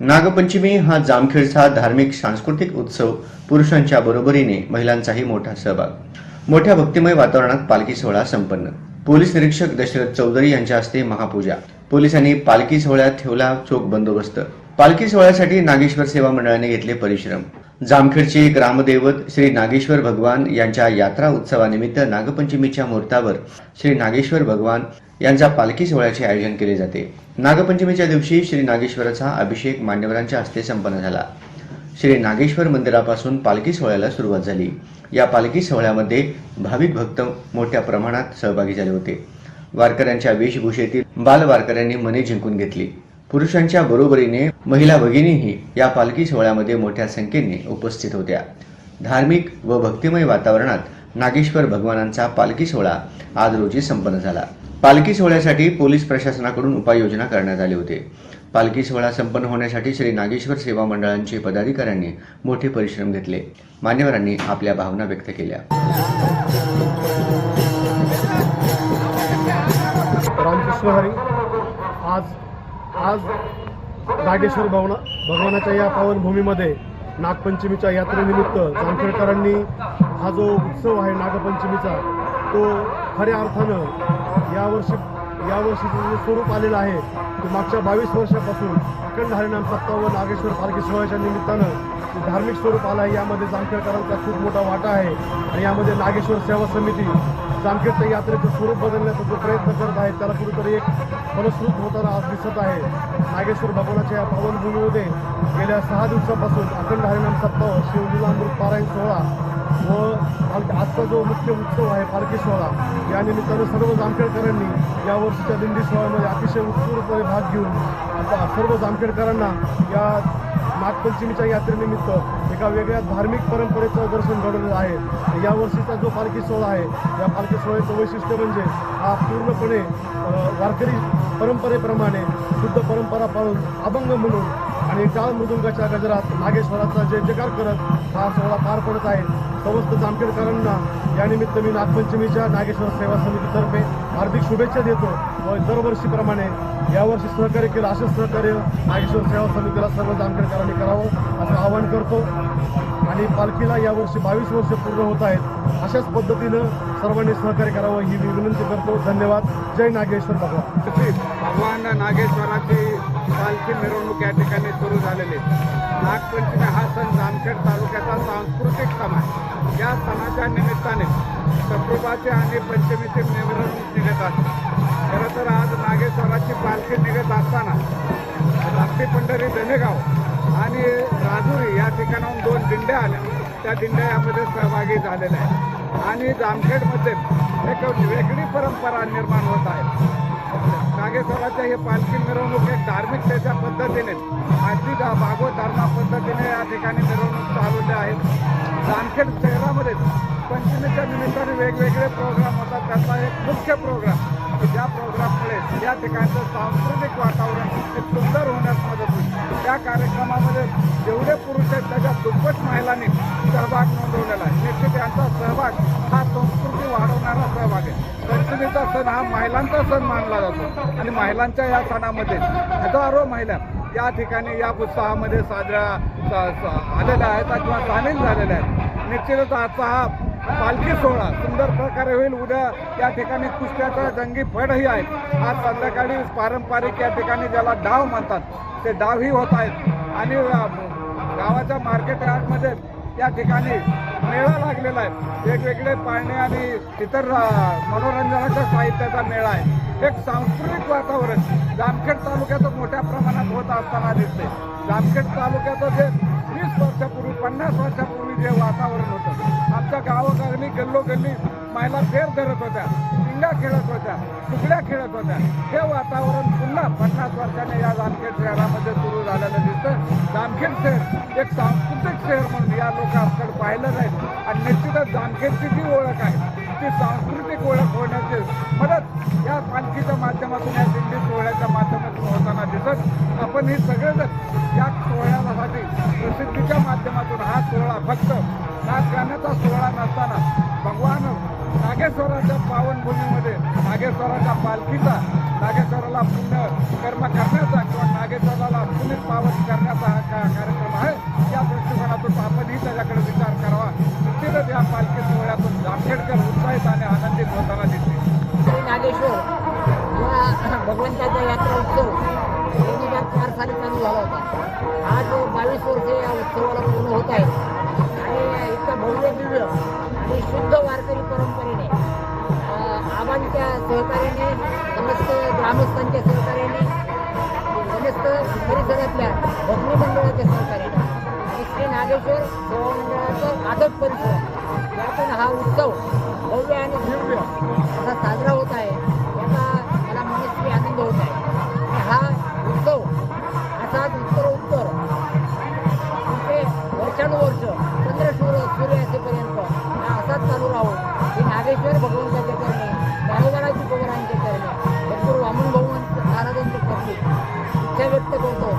नागपंचमी हा जामखेडचा धार्मिक सांस्कृतिक उत्सव. पुरुषांच्या बरोबरीने महिलांचाही मोठा सहभाग. मोठ्या भक्तिमय वातावरणात पालखी सोहळा संपन्न. पोलीस निरीक्षक दशरथ चौधरी यांच्या हस्ते महापूजा. पोलिसांनी पालखी सोहळ्यात ठेवला चोख बंदोबस्त. पालखी सोहळ्यासाठी नागेश्वर सेवा मंडळाने घेतले परिश्रम. जामखेडचे ग्रामदैवत श्री नागेश्वर भगवान यांच्या यात्रा उत्सवानिमित्त नागपंचमीच्या मुहूर्तावर श्री नागेश्वर भगवान यांचा पालखी सोहळ्याचे आयोजन केले जाते. नागपंचमीच्या दिवशी श्री नागेश्वराचा अभिषेक मान्यवरांच्या हस्ते संपन्न झाला. श्री नागेश्वर मंदिरापासून पालखी सोहळ्याला सुरुवात झाली. या पालखी सोहळ्यामध्ये भाविक भक्त मोठ्या प्रमाणात सहभागी झाले होते. वारकऱ्यांच्या वेशभूषेतील बाल वारकऱ्यांनी मने जिंकून घेतली. पुरुषांच्या बरोबरीने महिला भगिनीही या पालखी सोहळ्यामध्ये मोठ्या संख्येने उपस्थित होत्या. धार्मिक व भक्तिमय वातावरणात नागेश्वर भगवानांचा पालखी सोहळा आज रोजी संपन्न झाला. पालखी सोहळ्यासाठी पोलीस प्रशासनाकडून उपाययोजना करण्यात आली होती. पालखी सोहळा संपन्न होण्यासाठी श्री नागेश्वर सेवा मंडळांचे पदाधिकाऱ्यांनी मोठे परिश्रम घेतले. मान्यवरांनी आपल्या भावना व्यक्त केल्या. रामकृष्ण हरी. आज नागेश्वर भगवानाच्या या पावनभूमीमध्ये नागपंचमीच्या यात्रेनिमित्त जामखेडकरांनी हा जो उत्सव आहे नागपंचमीचा तो खऱ्या अर्थानं यावर्षीचं जे स्वरूप आलेलं आहे ते मागच्या 22 वर्षापासून अखंड हरिनाम सप्ताह व नागेश्वर पालखी सोहळ्याच्या निमित्तानं धार्मिक स्वरूप आलं आहे. यामध्ये जामखेडकरांचा खूप मोठा वाटा आहे आणि यामध्ये नागेश्वर सेवा समिती जामखेडच्या यात्रेचं स्वरूप बदलण्याचा जो प्रयत्न करत आहे त्याला कुठेतरी एक फलश्रुत होताना आज दिसत आहे. नागेश्वर भगवानाच्या या पावनभूमीमध्ये गेल्या 6 दिवसापासून अखंड हरिनाम सप्ताह, शिवलीलामृत पारायण सोहळा व आजचा जो मुख्य उत्सव आहे पालखी सोहळा या निमित्तानं सर्व जामखेडकरांनी या वर्षीच्या दिंडी सोहळ्यामध्ये अतिशय उत्स्फूर्तपणे भाग घेऊन आता सर्व जामखेडकरांना या नागपंचमीच्या यात्रेनिमित्त एका वेगळ्या धार्मिक परंपरेचं दर्शन घडवलेलं आहे. या वर्षीचा जो पालखी सोहळा आहे या पालखी सोहळ्याचं वैशिष्ट्य म्हणजे हा पूर्णपणे वारकरी परंपरेप्रमाणे शुद्ध परंपरा पाळून अभंग म्हणून आणि टाळ मृदुंगाच्या गजरात नागेश्वराचा जय जयकार करत हा सोहळा पार पडत आहे. समस्त जामखेडकरांना यानिमित्त मी नागपंचमीच्या नागेश्वर सेवा समितीतर्फे हार्दिक शुभेच्छा देतो व दरवर्षीप्रमाणे यावर्षी सहकार्य केलं असं सहकार्य नागेश्वर सेवा समितीला सर्व जामखेडकरांनी करावं असं आवाहन करतो. आणि पालखीला यावर्षी 22 वर्ष पूर्ण होत आहेत. अशाच पद्धतीनं सर्वांनी सहकार्य करावं ही मी विनंती करतो. धन्यवाद. जय नागेश्वर भगवान. भगवान नागेश्वराची पालखी मिरवणूक या ठिकाणी सुरू झालेली. नागपंचमी हा सण जामखेड तालुक्याचा सांस्कृतिक सण आहे. या सणाच्या निमित्ताने सप्रोबाचे आणि पंचमीचे मिरवणूक निघत असते. खरं तर आज नागेश्वराची पालखी निघत असताना राष्ट्री पंढरी धनेगाव आणि राजुरी या ठिकाणाहून 2 दिंड्या आल्या. त्या दिंड्या यामध्ये सहभागी झालेल्या आहेत आणि जामखेडमध्ये एक वेगळी परंपरा निर्माण होत आहे. नागेश्वराच्या ही पालखी मिरवणूक एक धार्मिकतेच्या पद्धतीने अगदी भागवत धर्मा पद्धतीने या ठिकाणी मिरवणूक चालवले आहेत. जामखेड शहरामध्ये पंचमीच्या निमित्ताने वेगवेगळे प्रोग्राम होतात. त्याचा एक मुख्य प्रोग्राम की ज्या प्रोग्राममुळे या ठिकाणचं सांस्कृतिक वातावरण एक सुंदर होण्यास मदत होईल. त्या कार्यक्रमामध्ये जेवढे पुरुष आहेत त्याच्या दुप्पट महिलांनी सहभाग नोंदवलेला आहे. निश्चित यांचा सहभाग हा संस्कृती वाढवणारा सहभाग आहे. पंचमीचा सण हा महिलांचा सण मानला जातो आणि महिलांच्या या सणामध्ये हजारो महिला या ठिकाणी या उत्साहामध्ये आलेल्या आहेत किंवा सामील झालेल्या आहेत. निश्चितच आजचा हा पालखी सोहळा सुंदर प्रकारे होईल. उद्या या ठिकाणी कुस्त्याचा जंगी फडही आहे. आज संध्याकाळी पारंपरिक या ठिकाणी ज्याला डाव म्हणतात ते डावही होत आहेत आणि गावाच्या मार्केट यार्डमध्ये या ठिकाणी मेळा लागलेला आहे. वेगवेगळे पाळणे आणि इतर मनोरंजनाच्या साहित्याचा मेळा आहे. एक सांस्कृतिक वातावरण जामखेड तालुक्याचं मोठ्या प्रमाणात होत असताना दिसते. जामखेड तालुक्याचं जे 20 वर्षापूर्वी 50 वर्षापूर्वी जे वातावरण होतं आमच्या गावोगावी गल्लोगल्ली महिला फेर धरत होत्या, पिंगा खेळत होत्या, फुगड्या खेळत होत्या. हे वातावरण पुन्हा 50 वर्षाने या जामखेड शहरामध्ये सुरू झालेलं दिसतं. जामखेड शहर एक सांस्कृतिक शहर म्हणून या लोकांकडे पाहिलं जाईल आणि निश्चितच जामखेडची जी ओळख आहे ती सांस्कृतिक ओळख होण्याची मदत या पालखीच्या माध्यमातून या दिंडी सोहळ्याच्या माध्यमातून होताना दिसत. आपण ही सगळेजण या सोहळ्यासाठी प्रसिद्धीच्या माध्यमातून हा सोहळा फक्त नाच गाण्याचा सोहळा नसताना भगवान नागेश्वराच्या पावनभूमीमध्ये नागेश्वराच्या पालखीचा नागेश्वराला पुण्य कर्म करण्याचा किंवा नागेश्वराला पुण्य पावन करण्याचा हा कार्यक्रम आहे. या दृष्टिकोनातून आपणही त्याच्याकडे विचार करावा. निश्चितच या पालखी सोहळ्यातून जामखेडकर उत्साहित आणि आनंदित होताना दिसते. श्री नागेश्वर या भगवंताचा यात्रा उत्सव 2004 साली चालू झाला होता. आज 22 वर्ष या उत्सवाला पूर्ण होत आहे आणि इतका भव्य दिव्य आणि शुद्ध वारकरी परंपरेने आबांच्या सहकार्याने, समस्त ग्रामस्थांच्या सहकार्याने, समस्त परिसरातल्या भजनी मंडळाच्या सहकार्याने आणि श्री नागेश्वर सेवा मंडळाचं आदत परिसर यातून हा उत्सव भव्य आणि दिव्य असा साजरा होत आहे. याचा मला मनस्वी आनंद होत आहे. आणि हा उत्सव असाच उत्तर पुढचे वर्षानुवर्ष सूर्य असेपर्यंत हा असाच चालू राहो ही नागेश्वर भगवंताच्या चरणी, दारोदाराची पवारांच्या चरणी, भरपूर वामन भाऊ महाराजांच्या चरणी इच्छा व्यक्त करतो.